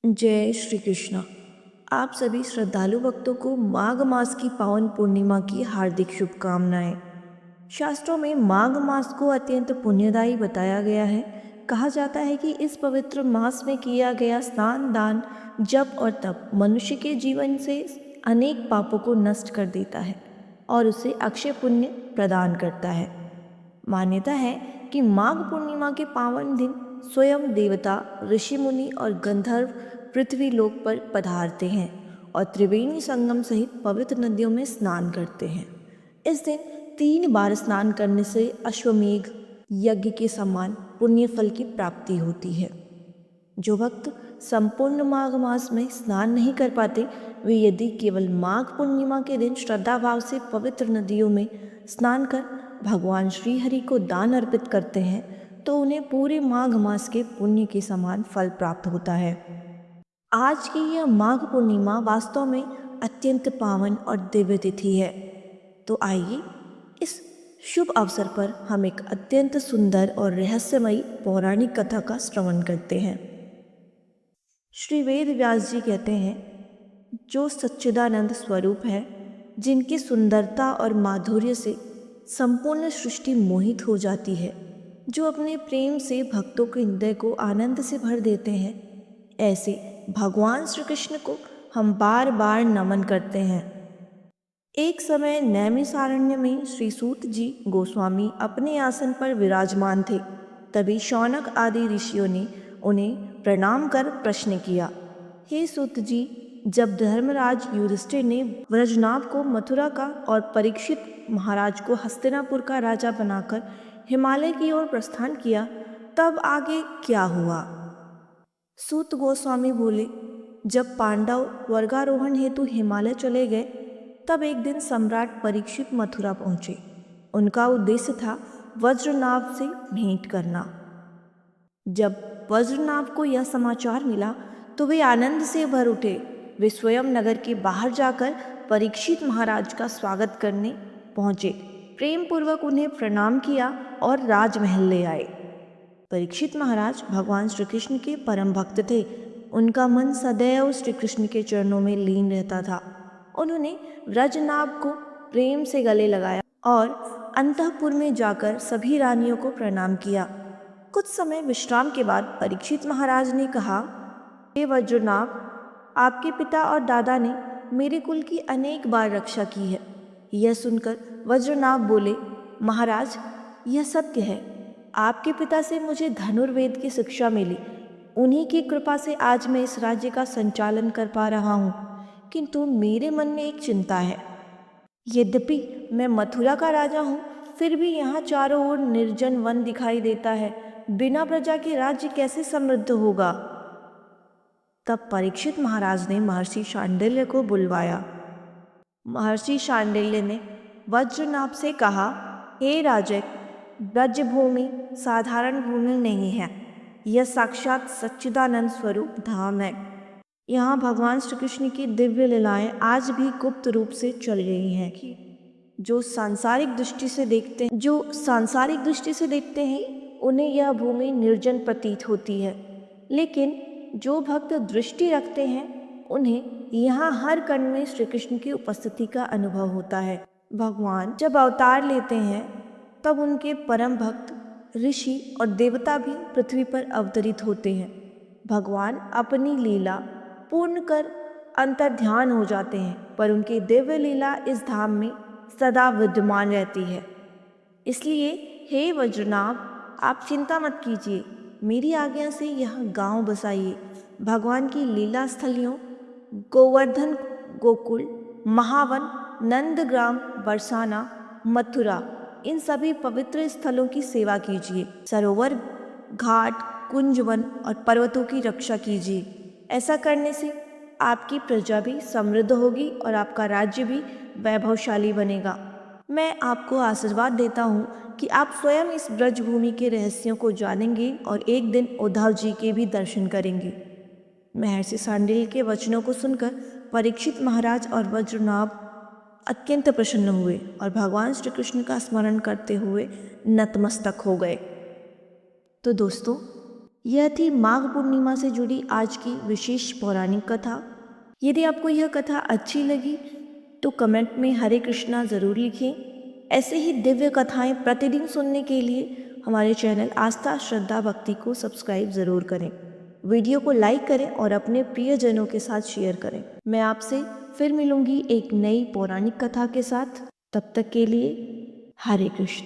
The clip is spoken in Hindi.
जय श्री कृष्ण। आप सभी श्रद्धालु भक्तों को माघ मास की पावन पूर्णिमा की हार्दिक शुभकामनाएं। शास्त्रों में माघ मास को अत्यंत पुण्यदायी बताया गया है। कहा जाता है कि इस पवित्र मास में किया गया स्नान, दान, जप और तप मनुष्य के जीवन से अनेक पापों को नष्ट कर देता है और उसे अक्षय पुण्य प्रदान करता है। मान्यता है कि माघ पूर्णिमा के पावन दिन स्वयं देवता, ऋषि मुनि और गंधर्व पृथ्वी लोक पर पधारते हैं और त्रिवेणी संगम सहित पवित्र नदियों में स्नान करते हैं। इस दिन 3 बार स्नान करने से अश्वमेघ यज्ञ के समान पुण्य फल की प्राप्ति होती है। जो भक्त संपूर्ण माघ मास में स्नान नहीं कर पाते, वे यदि केवल माघ पूर्णिमा के दिन श्रद्धा भाव से पवित्र नदियों में स्नान कर भगवान श्री हरि को दान अर्पित करते हैं तो उन्हें पूरे माघ मास के पुण्य के समान फल प्राप्त होता है। आज की यह माघ पूर्णिमा वास्तव में अत्यंत पावन और दिव्य तिथि है। तो आइए इस शुभ अवसर पर हम एक अत्यंत सुंदर और रहस्यमयी पौराणिक कथा का श्रवण करते हैं। श्री वेद व्यास जी कहते हैं, जो सच्चिदानंद स्वरूप है, जिनकी सुंदरता और माधुर्य से संपूर्ण सृष्टि मोहित हो जाती है, जो अपने प्रेम से भक्तों के हृदय को आनंद से भर देते हैं, ऐसे भगवान श्री कृष्ण को हम बार बार नमन करते हैं। एक समय नैमिषारण्य में श्री सूत जी गोस्वामी अपने आसन पर विराजमान थे। तभी शौनक आदि ऋषियों ने उन्हें प्रणाम कर प्रश्न किया, हे सूत जी, जब धर्मराज युधिष्ठिर ने व्रजनाभ को मथुरा का और परीक्षित महाराज को हस्तिनापुर का राजा बनाकर हिमालय की ओर प्रस्थान किया, तब आगे क्या हुआ? सूत गोस्वामी बोले, जब पांडव स्वर्गारोहण हेतु हिमालय चले गए, तब एक दिन सम्राट परीक्षित मथुरा पहुंचे। उनका उद्देश्य था वज्रनाभ से भेंट करना। जब वज्रनाभ को यह समाचार मिला तो वे आनंद से भर उठे। वे स्वयं नगर के बाहर जाकर परीक्षित महाराज का स्वागत करने पहुंचे, प्रेम पूर्वक उन्हें प्रणाम किया और राजमहल ले आए। परीक्षित महाराज भगवान श्री कृष्ण के परम भक्त थे। उनका मन सदैव श्री कृष्ण के चरणों में लीन रहता था। उन्होंने व्रजनाभ को प्रेम से गले लगाया और अंतःपुर में जाकर सभी रानियों को प्रणाम किया। कुछ समय विश्राम के बाद परीक्षित महाराज ने कहा, हे वज्रनाभ, आपके पिता और दादा ने मेरे कुल की अनेक बार रक्षा की है। यह सुनकर वज्रनाभ बोले, महाराज, यह सत्य है। आपके पिता से मुझे धनुर्वेद की शिक्षा मिली। उन्हीं की कृपा से आज मैं इस राज्य का संचालन कर पा रहा हूँ। किंतु मेरे मन में एक चिंता है। यद्यपि मैं मथुरा का राजा हूँ, फिर भी यहाँ चारों ओर निर्जन वन दिखाई देता है। बिना प्रजा के राज्य कैसे समृद्ध होगा? तब परीक्षित महाराज ने महर्षि शांडिल्य को बुलवाया। महर्षि शांडिल्य ने वज्रनाभ से कहा, हे राजक, ब्रजभूमि साधारण भूमि नहीं है। यह साक्षात सच्चिदानंद स्वरूप धाम है। यहाँ भगवान श्री कृष्ण की दिव्य लीलाएं आज भी गुप्त रूप से चल रही हैं। जो सांसारिक दृष्टि से देखते हैं उन्हें यह भूमि निर्जन प्रतीत होती है, लेकिन जो भक्त दृष्टि रखते हैं उन्हें यहाँ हर कण में श्री कृष्ण की उपस्थिति का अनुभव होता है। भगवान जब अवतार लेते हैं तब उनके परम भक्त ऋषि और देवता भी पृथ्वी पर अवतरित होते हैं। भगवान अपनी लीला पूर्ण कर अंतर्ध्यान हो जाते हैं, पर उनकी दिव्य लीला इस धाम में सदा विद्यमान रहती है। इसलिए हे वज्रनाभ, आप चिंता मत कीजिए, मेरी आज्ञा से यहाँ गांव बसाइए। भगवान की लीला स्थलियों गोवर्धन गोकुल, महावन, नंदग्राम, बरसाना, मथुरा, इन सभी पवित्र स्थलों की सेवा कीजिए। सरोवर, घाट, कुंजवन और पर्वतों की रक्षा कीजिए। ऐसा करने से आपकी प्रजा भी समृद्ध होगी और आपका राज्य भी वैभवशाली बनेगा। मैं आपको आशीर्वाद देता हूँ कि आप स्वयं इस ब्रजभूमि के रहस्यों को जानेंगे और एक दिन उद्धव जी के भी दर्शन करेंगे। महर्षि शांडिल्य के वचनों को सुनकर परीक्षित महाराज और वज्रनाभ अत्यंत प्रसन्न हुए और भगवान श्री कृष्ण का स्मरण करते हुए नतमस्तक हो गए। तो दोस्तों, यह थी माघ पूर्णिमा से जुड़ी आज की विशेष पौराणिक कथा। यदि आपको यह कथा अच्छी लगी तो कमेंट में हरे कृष्णा ज़रूर लिखें। ऐसे ही दिव्य कथाएं प्रतिदिन सुनने के लिए हमारे चैनल आस्था श्रद्धा भक्ति को सब्सक्राइब ज़रूर करें। वीडियो को लाइक करें और अपने प्रियजनों के साथ शेयर करें। मैं आपसे फिर मिलूंगी एक नई पौराणिक कथा के साथ। तब तक के लिए हरे कृष्ण।